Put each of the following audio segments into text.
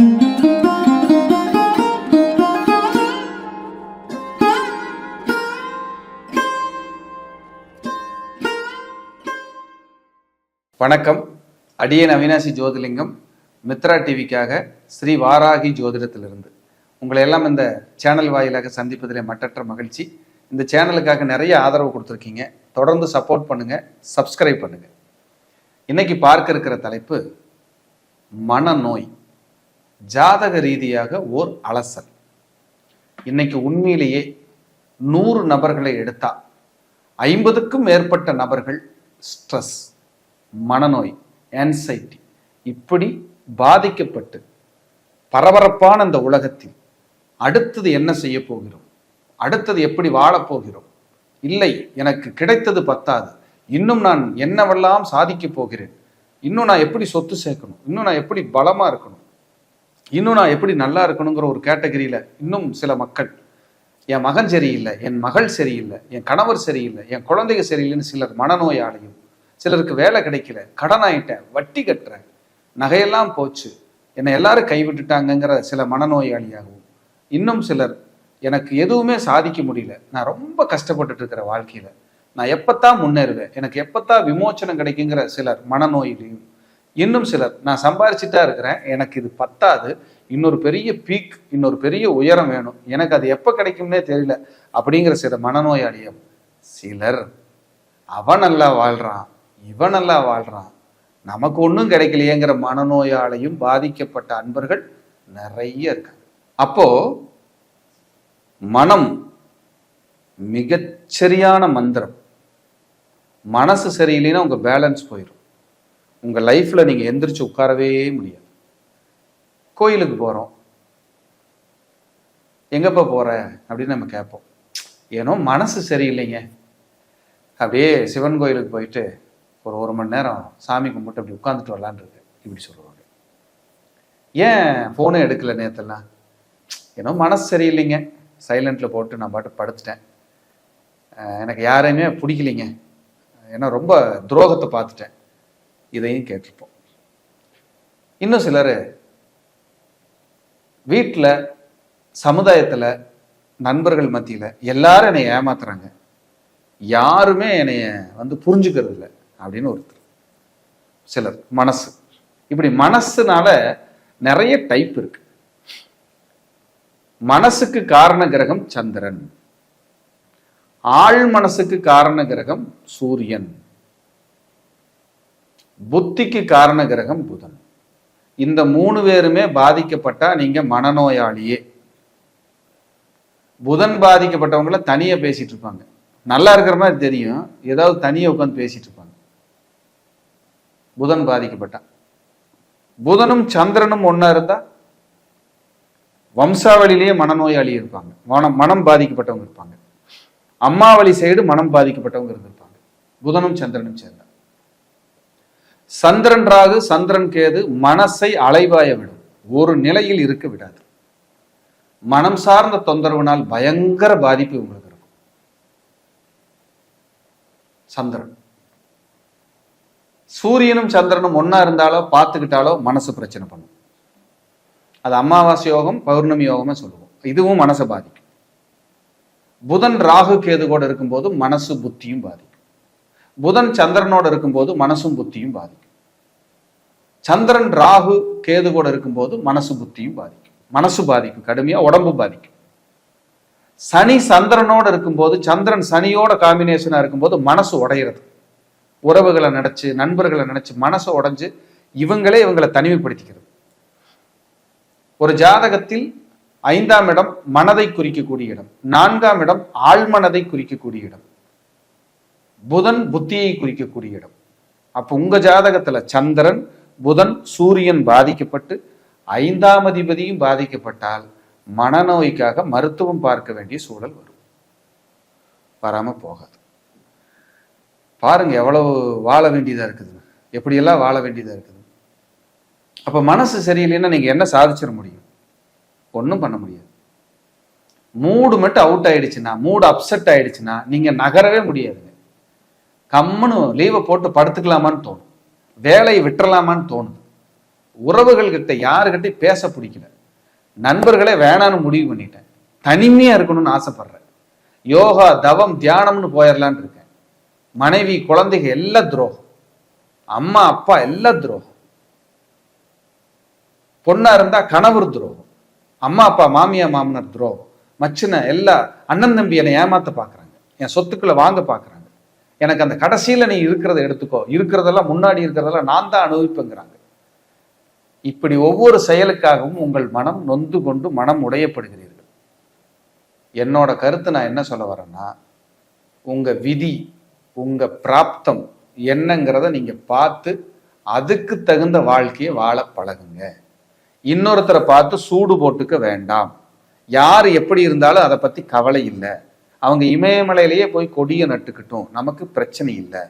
வணக்கம். அடியேன் அவினாசி ஜோதிலிங்கம், மித்ரா டிவிக்காக ஸ்ரீ வாராகி ஜோதிடத்திலிருந்து உங்களை எல்லாம் இந்த சேனல் வாயிலாக சந்திப்பதிலே மட்டற்ற மகிழ்ச்சி. இந்த சேனலுக்காக நிறைய ஆதரவு கொடுத்துருக்கீங்க. தொடர்ந்து சப்போர்ட் பண்ணுங்க, சப்ஸ்கிரைப் பண்ணுங்க. இன்னைக்கு பார்க்க இருக்கிற தலைப்பு மனநோய், ஜாதக ரீதியாக ஓர் அலசல். இன்னைக்கு உண்மையிலேயே 100 நபர்களை எடுத்தா 50க்கும் மேற்பட்ட நபர்கள் ஸ்ட்ரெஸ், மனநோய், ஆன்சைட்டி இப்படி பாதிக்கப்பட்டு பரபரப்பான இந்த உலகத்தில் அடுத்தது என்ன செய்ய போகிறோம், அடுத்தது எப்படி வாழப்போகிறோம், இல்லை எனக்கு கிடைத்தது பத்தாது, இன்னும் நான் என்னவெல்லாம் சாதிக்க போகிறேன், இன்னும் நான் எப்படி சொத்து சேர்க்கணும், இன்னும் நான் எப்படி பலமா இருக்கணும், இன்னும் நான் எப்படி நல்லா இருக்கணுங்கிற ஒரு கேட்டகரியில இன்னும் சில மக்கள், என் மகன் சரியில்லை, என் மகள் சரியில்லை, என் கணவர் சரியில்லை, என் குழந்தைங்க சரியில்லைன்னு சிலர் மனநோயாளையும், சிலருக்கு வேலை கிடைக்கல, கடன் ஆயிட்டேன், வட்டி கட்டுறேன், நகையெல்லாம் போச்சு, என்னை எல்லாரும் கைவிட்டுட்டாங்கங்கிற சில மனநோயாளியாகவும், இன்னும் சிலர் எனக்கு எதுவுமே சாதிக்க முடியல, நான் ரொம்ப கஷ்டப்பட்டுட்டு இருக்கிற வாழ்க்கையில நான் எப்பத்தான் முன்னேறுவேன், எனக்கு எப்பத்தான் விமோச்சனம் கிடைக்குங்கிற சிலர் மனநோயிலையும், இன்னும் சிலர் நான் சம்பாரிச்சுட்டா இருக்கிறேன், எனக்கு இது பத்தாது, இன்னொரு பெரிய பீக், இன்னொரு பெரிய உயரம் வேணும், எனக்கு அது எப்போ கிடைக்கும்னே தெரியல அப்படிங்கிற சில மனநோயாளியும், சிலர் அவன் நல்லா வாழ்றான், இவன் நல்லா வாழ்றான், நமக்கு ஒன்றும் கிடைக்கலையேங்கிற மனநோயாலையும் பாதிக்கப்பட்ட அன்பர்கள் நிறைய இருக்காங்க. அப்போ மனம் மிகச்சரியான மந்திரம். மனசு சரியில்லைன்னா உங்க பேலன்ஸ் போயிடும். உங்க லைஃப்ல நீங்க எந்திரிச்சு உட்காரவே முடியாது. கோயிலுக்கு போறோம், எங்கப்பா போற அப்படின்னு நம்ம கேட்போம். ஏன்னோ மனசு சரியில்லைங்க, அப்படியே சிவன் கோயிலுக்கு போயிட்டு ஒரு மணி நேரம் சாமி கும்பிட்டு அப்படி உட்காந்துட்டு வரலான் இருக்கு இப்படி சொல்லுவாங்க. ஏன் ஃபோனை எடுக்கல நேத்தெல்லாம்? ஏன்னோ மனசு சரியில்லைங்க, சைலண்ட்ல போட்டு நான் பாட்டு படுத்துட்டேன், எனக்கு யாரையுமே பிடிக்கலைங்க, ஏன்னா ரொம்ப துரோகத்தை பார்த்துட்டேன், இதையும் கேட்டிருப்போம். இன்னும் சிலர் வீட்டில், சமுதாயத்தில், நண்பர்கள் மத்தியில் எல்லாரும் என்னை ஏமாத்துறாங்க, யாருமே என்னைய புரிஞ்சுக்கிறது இல்லை அப்படின்னு ஒருத்தர். சிலர் மனசு, இப்படி மனசுனால நிறைய டைப் இருக்கு. மனசுக்கு காரண கிரகம் சந்திரன், ஆழ் மனசுக்கு காரண கிரகம் சூரியன், புத்திக்கு காரண கிரகம் புதன். இந்த 3 பேருமே பாதிக்கப்பட்டா நீங்க மனநோயாளியே. புதன் பாதிக்கப்பட்டவங்கள தனியா பேசிட்டு இருப்பாங்க, நல்லா இருக்கிற மாதிரி தெரியும், ஏதாவது தனியா உட்காந்து பேசிட்டு இருப்பாங்க. புதன் பாதிக்கப்பட்டான். புதனும் சந்திரனும் ஒன்னா இருந்தா வம்சாவளியிலேயே மனநோயாளி இருப்பாங்க, மனம் பாதிக்கப்பட்டவங்க இருப்பாங்க. அம்மாவளி சைடு மனம் பாதிக்கப்பட்டவங்க இருந்திருப்பாங்க. புதனும் சந்திரனும் சேர்ந்தா. சந்திரன் ராகு, சந்திரன் கேது மனசை அலைவாய விடும், ஒரு நிலையில் இருக்க விடாது. மனம் சார்ந்த தொந்தரவுனால் பயங்கர பாதிப்பு உங்களுக்கு இருக்கும். சந்திரன், சூரியனும் சந்திரனும் ஒன்னா இருந்தாலோ பார்த்துக்கிட்டாலோ மனசு பிரச்சனை பண்ணும். அது அமாவாசை யோகம், பௌர்ணமி யோகமே சொல்லுவோம். இதுவும் மனசை பாதிக்கும். புதன் ராகு கேது கூட இருக்கும்போது மனசு புத்தியும் பாதிக்கும். புதன் சந்திரனோட இருக்கும்போது மனசும் புத்தியும் பாதிக்கும். சந்திரன் ராகு கேது கூட இருக்கும்போது மனசு புத்தியும் பாதிக்கும். மனசு பாதிக்கும் கடுமையா, உடம்பு பாதிக்கும். சனி சந்திரனோட இருக்கும்போது, சந்திரன் சனியோட காம்பினேஷனா இருக்கும்போது மனசு உடையிறது. உறவுகளை நினைச்சு, நண்பர்களை நினைச்சு மனசை உடைஞ்சு இவங்களை தனிமைப்படுத்திக்கிறது. ஒரு ஜாதகத்தில் 5ஆம் இடம் மனதை குறிக்கக்கூடிய இடம், 4ஆம் இடம் ஆழ்மனதை குறிக்கக்கூடிய இடம், புதன் புத்தியை குறிக்கக்கூடிய இடம். அப்ப உங்க ஜாதகத்துல சந்திரன், புதன், சூரியன் பாதிக்கப்பட்டு 5ஆம் அதிபதியும் பாதிக்கப்பட்டால் மனநோய்க்காக மருத்துவம் பார்க்க வேண்டிய சூழல் வரும். வராம போகாது. பாருங்க எவ்வளவு வாழ வேண்டியதா இருக்குது, எப்படியெல்லாம் வாழ வேண்டியதா இருக்குது. அப்ப மனசு சரியில்லைன்னா நீங்க என்ன சாதிச்சிட முடியும்? ஒன்றும் பண்ண முடியாது. மூடு மட்டும் அவுட் ஆயிடுச்சுன்னா, மூடு அப்செட் ஆயிடுச்சுன்னா நீங்க நகரவே முடியாதுங்க. கம்முன்னு லீவை போட்டு படுத்துக்கலாமான்னு தோணும், வேலையை விட்டுறலாமான்னு தோணுது. உறவுகள் கிட்ட யாருக்கிட்ட பேச பிடிக்கல, நண்பர்களே வேணான்னு முடிவு பண்ணிட்டேன், தனிமையா இருக்கணும்னு ஆசைப்படுறேன், யோகா தவம் தியானம்னு போயிடலான் இருக்கேன். மனைவி குழந்தைங்க எல்லாம் துரோகம், அம்மா அப்பா எல்லாம் துரோகம், பொண்ணா இருந்தா கணவர் துரோகம், அம்மா அப்பா மாமியா மாமனார் துரோகம், மச்சின எல்லா அண்ணன் தம்பி என்னை ஏமாத்த பாக்குறாங்க, என் சொத்துக்களை வாங்க பாக்குறாங்க, எனக்கு அந்த கடைசியில நீ இருக்கிறத எடுத்துக்கோ, இருக்கிறதெல்லாம் முன்னாடி இருக்கிறதெல்லாம் நான் தான் அனுபவிப்பேங்கிறாங்க. இப்படி ஒவ்வொரு செயலுக்காகவும் உங்கள் மனம் நொந்து கொண்டு மனம் உடையப்படுகிறீர்கள். என்னோட கருத்து நான் என்ன சொல்ல வரேன்னா, உங்க விதி உங்க பிராப்தம் என்னங்கிறத நீங்க பார்த்து அதுக்கு தகுந்த வாழ்க்கையை வாழ பழகுங்க. இன்னொருத்தரை பார்த்து சூடு போட்டுக்க வேண்டாம். யார் எப்படி இருந்தாலும் அதை பத்தி கவலை இல்லை. அவங்க இமயமலையிலேயே போய் கொடியை நட்டுக்கிட்டும், நமக்கு பிரச்சனை இல்லை.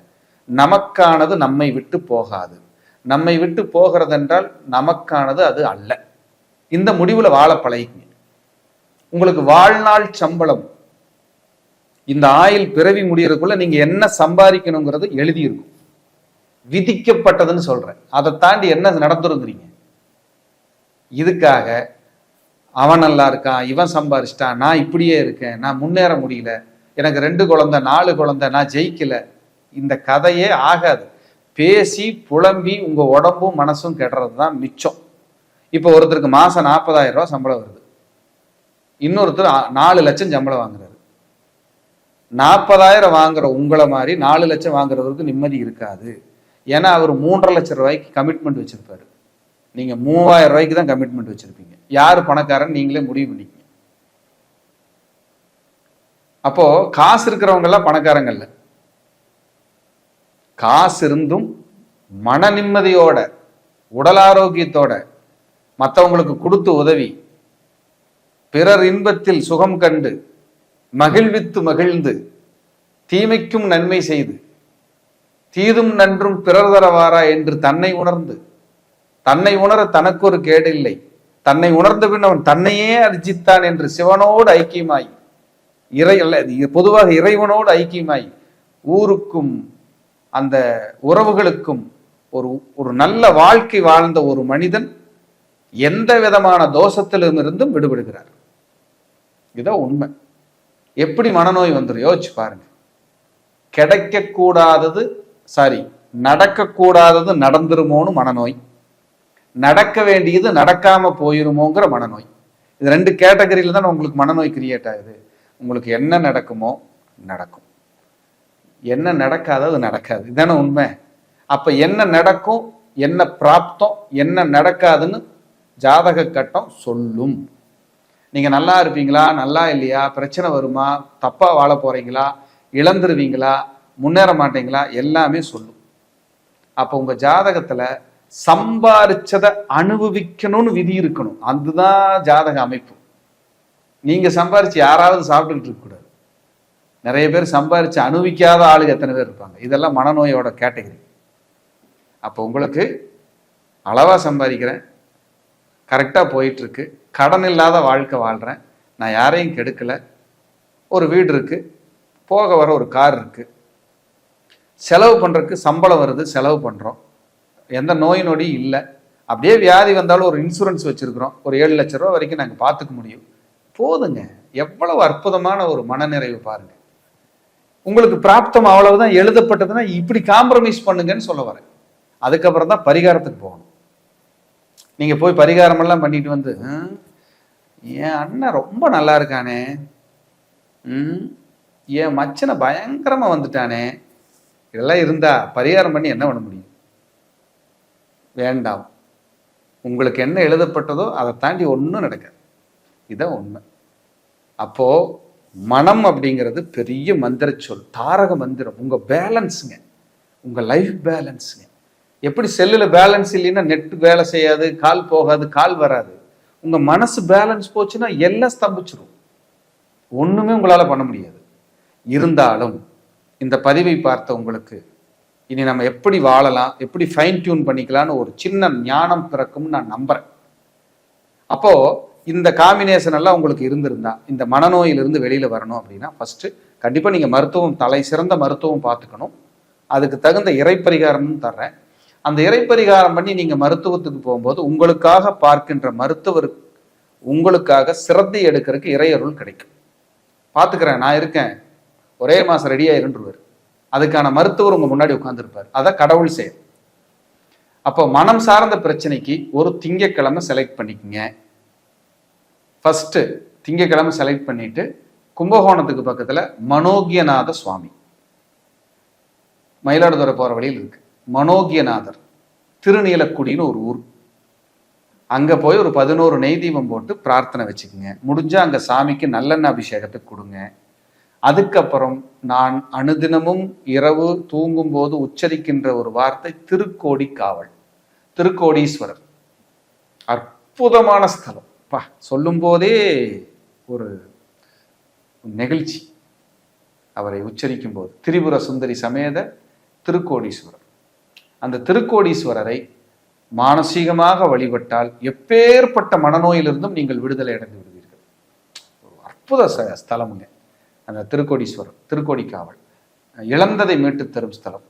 நமக்கானது நம்மை விட்டு போகாது, நம்மை விட்டு போகிறதென்றால் நமக்கானது அது அல்ல. இந்த முடிவுல வாழ பழகிங்க. உங்களுக்கு வாழ்நாள் சம்பளம் இந்த ஆயுள் பிறவி முடியறதுக்குள்ள நீங்க என்ன சம்பாதிக்கணுங்கிறது எழுதி இருக்கும், விதிக்கப்பட்டதுன்னு சொல்றேன். அதை தாண்டி என்ன நடந்துருங்கிறீங்க. இதுக்காக அவன் நல்லா இருக்கான், இவன் சம்பாரிச்சிட்டான், நான் இப்படியே இருக்கேன், நான் முன்னேற முடியல, எனக்கு 2 குழந்தை 4 குழந்தை, நான் ஜெயிக்கல, இந்த கதையே ஆகாது. பேசி புலம்பி உங்க உடம்பும் மனசும் கெடுறது தான் மிச்சம். இப்போ ஒருத்தருக்கு மாசம் 40,000 ரூபாய் சம்பளம் வருது, இன்னொருத்தர் 4 லட்சம் சம்பளம் வாங்குறாரு. 40,000 வாங்குற உங்களை மாதிரி 4 லட்சம் வாங்குறவருக்கு நிம்மதி இருக்காது. ஏன்னா அவர் 3.5 லட்சம் ரூபாய்க்கு கமிட்மெண்ட் வச்சிருப்பாரு, நீங்க 3,000 ரூபாய்க்கு தான் கமிட்மெண்ட் வச்சிருப்பீங்க. யாரு பணக்காரன் நீங்களே முடிவு பண்ணிக்கங்க. அப்போ காசு இருக்கிறவங்க எல்லாம் பணக்காரங்கல்ல. காசு இருந்தும் மன நிம்மதியோட உடல் ஆரோக்கியத்தோட மற்றவங்களுக்கு கொடுத்து உதவி, பிறர் இன்பத்தில் சுகம் கண்டு மகிழ்வித்து மகிழ்ந்து தீமைக்கும் நன்மை செய்து தீதும் நன்றும் பிறர் தரவாரா என்று தன்னை உணர்ந்து, தன்னை உணர தனக்கு ஒரு கேடு இல்லை, தன்னை உணர்ந்த பின் அவன் தன்னையே அர்ஜித்தான் என்று சிவனோடு ஐக்கியமாய், பொதுவாக இறைவனோடு ஐக்கியமாய் ஊருக்கும் அந்த உறவுகளுக்கும் ஒரு நல்ல வாழ்க்கை வாழ்ந்த ஒரு மனிதன் எந்த விதமான தோஷத்திலும் இருந்தும் விடுபடுகிறார். இதுதான் உண்மை. எப்படி மனநோய் வந்துடும் யோசிச்சு பாருங்க. கிடைக்கக்கூடாதது நடக்கக்கூடாதது நடந்துருமோன்னு மனநோய், நடக்க வேண்டியது நடக்காம போயிருமோங்கிற மனநோய். இது 2 கேட்டகரியில தான் உங்களுக்கு மனநோய் கிரியேட் ஆகுது. உங்களுக்கு என்ன நடக்குமோ நடக்கும், என்ன நடக்காது அது நடக்காது. இதுதானே உண்மை. அப்ப என்ன நடக்கும், என்ன பிராப்தம், என்ன நடக்காதுன்னு ஜாதக கட்டம் சொல்லும். நீங்க நல்லா இருப்பீங்களா, நல்லா இல்லையா, பிரச்சனை வருமா, தப்பா வாழ போறீங்களா, இழந்துருவீங்களா, முன்னேற மாட்டீங்களா, எல்லாமே சொல்லும். அப்ப உங்க ஜாதகத்துல சம்பாரிச்சதை அனுபவிக்கணும்னு விதி இருக்கணும். அதுதான் ஜாதக அமைப்பு. நீங்க சம்பாரிச்சு யாராவது சாப்பிட்டுக்கிட்டு இருக்க கூடாது. நிறைய பேர் சம்பாரிச்சு அனுபவிக்காத ஆளுங்க எத்தனை பேர் இருப்பாங்க. இதெல்லாம் மனநோயோட கேட்டகரி. அப்போ உங்களுக்கு அளவா சம்பாதிக்கிறேன், கரெக்டா போயிட்டு இருக்கு, கடன் இல்லாத வாழ்க்கை வாழ்றேன், நான் யாரையும் கெடுக்கல, ஒரு வீடு இருக்கு, போக வர ஒரு கார் இருக்கு, செலவு பண்றதுக்கு சம்பளம் வருது, செலவு பண்றோம், எந்த நோய் நொடி இல்லை, அப்படியே வியாதி வந்தாலும் ஒரு இன்சூரன்ஸ் வச்சிருக்கிறோம், ஒரு 7 லட்சம் ரூபா வரைக்கும் நாங்கள் பார்த்துக்க முடியும், போதுங்க. எவ்வளவு அற்புதமான ஒரு மனநிறைவு பாருங்க. உங்களுக்கு பிராப்தம் அவ்வளவுதான் எழுதப்பட்டதுன்னா இப்படி காம்ப்ரமைஸ் பண்ணுங்கன்னு சொல்ல வரேன். அதுக்கப்புறம் தான் பரிகாரத்துக்கு போகணும். நீங்க போய் பரிகாரம் எல்லாம் பண்ணிட்டு வந்து, என் அண்ணன் ரொம்ப நல்லா இருக்கானே, என் மச்சனை பயங்கரமா வந்துட்டானே, இதெல்லாம் இருந்தா பரிகாரம் பண்ணி என்ன பண்ண முடியும்? வேண்டாம். உங்களுக்கு என்ன எழுதப்பட்டதோ அதை தாண்டி ஒன்றும் நடக்காது. இதான் உண்மை. அப்போ மனம் அப்படிங்கிறது பெரிய மந்திர சொல், தாரக மந்திரம். உங்க பேலன்ஸுங்க, உங்க லைஃப் பேலன்ஸுங்க. எப்படி செல்லுல பேலன்ஸ் இல்லைன்னா நெட் வேலை செய்யாது, கால் போகாது, கால் வராது. உங்க மனசு பேலன்ஸ் போச்சுன்னா எல்லாம் ஸ்தம்பிச்சிடும், ஒண்ணுமே உங்களால பண்ண முடியாது. இருந்தாலும் இந்த பதிவை பார்த்த உங்களுக்கு இனி நம்ம எப்படி வாழலாம், எப்படி ஃபைன் டியூன் பண்ணிக்கலாம்னு ஒரு சின்ன ஞானம் பிறக்கும்னு நான் நம்புறேன். அப்போ இந்த காம்பினேஷன் எல்லாம் உங்களுக்கு இருந்திருந்தா, இந்த மனநோயிலிருந்து வெளியில வரணும் அப்படின்னா ஃபர்ஸ்ட் கண்டிப்பா நீங்க மருத்துவம், தலை சிறந்த மருத்துவம் பார்த்துக்கணும். அதுக்கு தகுந்த இறைப்பரிகாரமும் தர்றேன். அந்த இறைப்பரிகாரம் பண்ணி நீங்க மருத்துவத்துக்கு போகும்போது உங்களுக்காக பார்க்கின்ற மருத்துவர் உங்களுக்காக சிரத்தை எடுக்கிறதுக்கு இறையருள் கிடைக்கும். பார்த்துக்கிறேன், நான் இருக்கேன், ஒரே மாசம் ரெடியா இருந்துருவார். அதுக்கான மருத்துவர் உங்க முன்னாடி உட்கார்ந்துருப்பார். அதை கடவுள் செயல். அப்போ மனம் சார்ந்த பிரச்சனைக்கு ஒரு திங்கக்கிழமை செலக்ட் பண்ணிக்கங்க. ஃபர்ஸ்ட் திங்கக்கிழமை செலக்ட் பண்ணிட்டு கும்பகோணத்துக்கு பக்கத்துல மனோகியநாத சுவாமி, மயிலாடுதுறை போற வழியில் இருக்கு, மனோகியநாதர் திருநீலக்குடின்னு ஒரு ஊர். அங்க போய் ஒரு 11 நெய் தீபம் போட்டு பிரார்த்தனை வச்சுக்கோங்க. முடிஞ்சா அங்க சாமிக்கு நல்லெண்ணெய் அபிஷேகத்தை கொடுங்க. அதுக்கப்புறம் நான் அனுதினமும் இரவு தூங்கும் போது உச்சரிக்கின்ற ஒரு வார்த்தை திருக்கோடி காவல், திருக்கோடீஸ்வரர். அற்புதமான ஸ்தலம் பா, சொல்லும் போதே ஒரு நெகிழ்ச்சி. அவரை உச்சரிக்கும் போது திரிபுர சுந்தரி சமேத திருக்கோடீஸ்வரர். அந்த திருக்கோடீஸ்வரரை மானசீகமாக வழிபட்டால் எப்பேற்பட்ட மனநோயிலிருந்தும் நீங்கள் விடுதலை அடைந்து விடுவீர்கள். ஒரு அற்புத ஸ்தலமுங்க அந்த திருக்கோடீஸ்வரர், திருக்கோடி காவல். இழந்ததை மீட்டு தரும் ஸ்தலம்,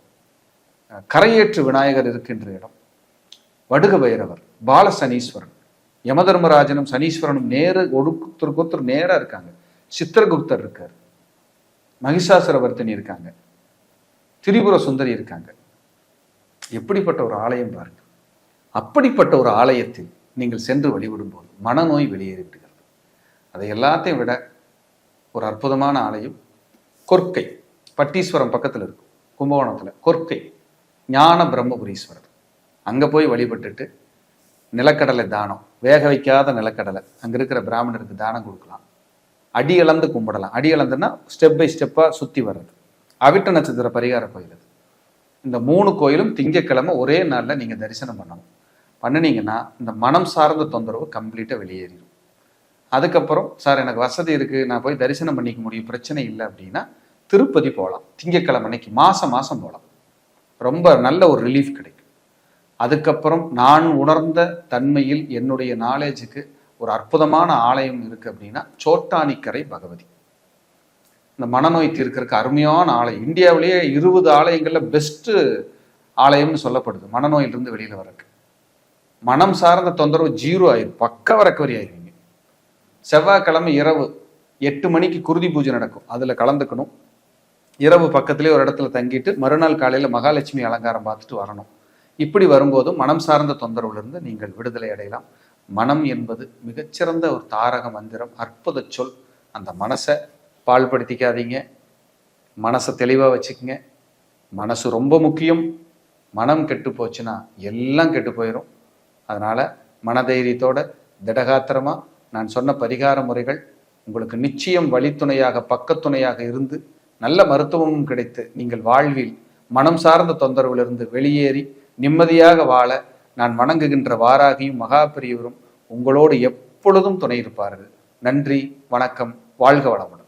கரையேற்று விநாயகர் இருக்கின்ற இடம், வடுக பைரவர், பால சனீஸ்வரன், யமதர்மராஜனும் சனீஸ்வரனும் ஒருத்தருக்கு நேரா இருக்காங்க. சித்திரகுப்தர் இருக்கார், மகிஷாசுரவர்த்தினி இருக்காங்க, திரிபுர சுந்தரி இருக்காங்க. எப்படிப்பட்ட ஒரு ஆலயம் பாருங்க. அப்படிப்பட்ட ஒரு ஆலயத்தில் நீங்கள் சென்று வழிபடும் போது மனநோய் வெளியேறி விடுகிறது. அதை எல்லாத்தையும் விட ஒரு அற்புதமான ஆலயம் கொர்க்கை, பட்டீஸ்வரம் பக்கத்தில் இருக்கும், கும்பகோணத்தில் கொர்க்கை ஞான பிரம்மபுரீஸ்வரர். அங்கே போய் வழிபட்டுட்டு நிலக்கடலை தானம், வேக வைக்காத நிலக்கடலை அங்கே இருக்கிற பிராமணருக்கு தானம் கொடுக்கலாம். அடி இழந்து கும்பிடலாம். அடி இழந்துன்னா ஸ்டெப் பை ஸ்டெப்பாக சுற்றி வர்றது. அவிட்ட நட்சத்திர பரிகார கோயில் அது. இந்த 3 கோயிலும் திங்கக்கிழமை ஒரே நாளில் நீங்கள் தரிசனம் பண்ணணும். பண்ணினீங்கன்னா இந்த மனம் சார்ந்த தொந்தரவு கம்ப்ளீட்டாக வெளியேறிடும். அதுக்கப்புறம் சார் எனக்கு வசதி இருக்குது, நான் போய் தரிசனம் பண்ணிக்க முடியும், பிரச்சனை இல்லை அப்படின்னா திருப்பதி போகலாம். திங்கக்கிழமை அன்னைக்கு மாதம் போகலாம். ரொம்ப நல்ல ஒரு ரிலீஃப் கிடைக்கும். அதுக்கப்புறம் நான் உணர்ந்த தன்மையில் என்னுடைய நாலேஜுக்கு ஒரு அற்புதமான ஆலயம் இருக்குது அப்படின்னா சோட்டானிக்கரை பகவதி. இந்த மனநோய் தீர்க்கறதுக்கு அருமையான ஆலயம். இந்தியாவிலேயே 20 ஆலயங்களில் பெஸ்ட்டு ஆலயம்னு சொல்லப்படுது மனநோயிலிருந்து வெளியில் வரக்கு. மனம் சார்ந்த தொந்தரவு 0 ஆயிரும், பக்க ரெக்கவரி ஆயிருவீங்க. செவ்வாய்க்கிழமை இரவு 8 மணிக்கு குருதி பூஜை நடக்கும், அதில் கலந்துக்கணும். இரவு பக்கத்துலேயே ஒரு இடத்துல தங்கிட்டு மறுநாள் காலையில் மகாலட்சுமி அலங்காரம் பார்த்துட்டு வரணும். இப்படி வரும்போது மனம் சார்ந்த தொந்தரவுலேருந்து நீங்கள் விடுதலை அடையலாம். மனம் என்பது மிகச்சிறந்த ஒரு தாரக மந்திரம், அற்புத சொல். அந்த மனசை பாழ்படுத்திக்காதீங்க, மனசை தெளிவாக வச்சுக்கோங்க. மனசு ரொம்ப முக்கியம். மனம் கெட்டு போச்சுன்னா எல்லாம் கெட்டு போயிடும். அதனால் மனதைரியத்தோட திடகாத்திரமாக நான் சொன்ன பரிகார முறைகள் உங்களுக்கு நிச்சயம் வழித்துணையாக, பக்கத்துணையாக இருந்து நல்ல மருத்துவமும் கிடைத்து நீங்கள் வாழ்வில் மனம் சார்ந்த தொந்தரவிலிருந்து வெளியேறி நிம்மதியாக வாழ நான் வணங்குகின்ற வாராகியும் மகாபெரியவரும் உங்களோடு எப்பொழுதும் துணை இருப்பார்கள். நன்றி, வணக்கம், வாழ்க வளமுடன்.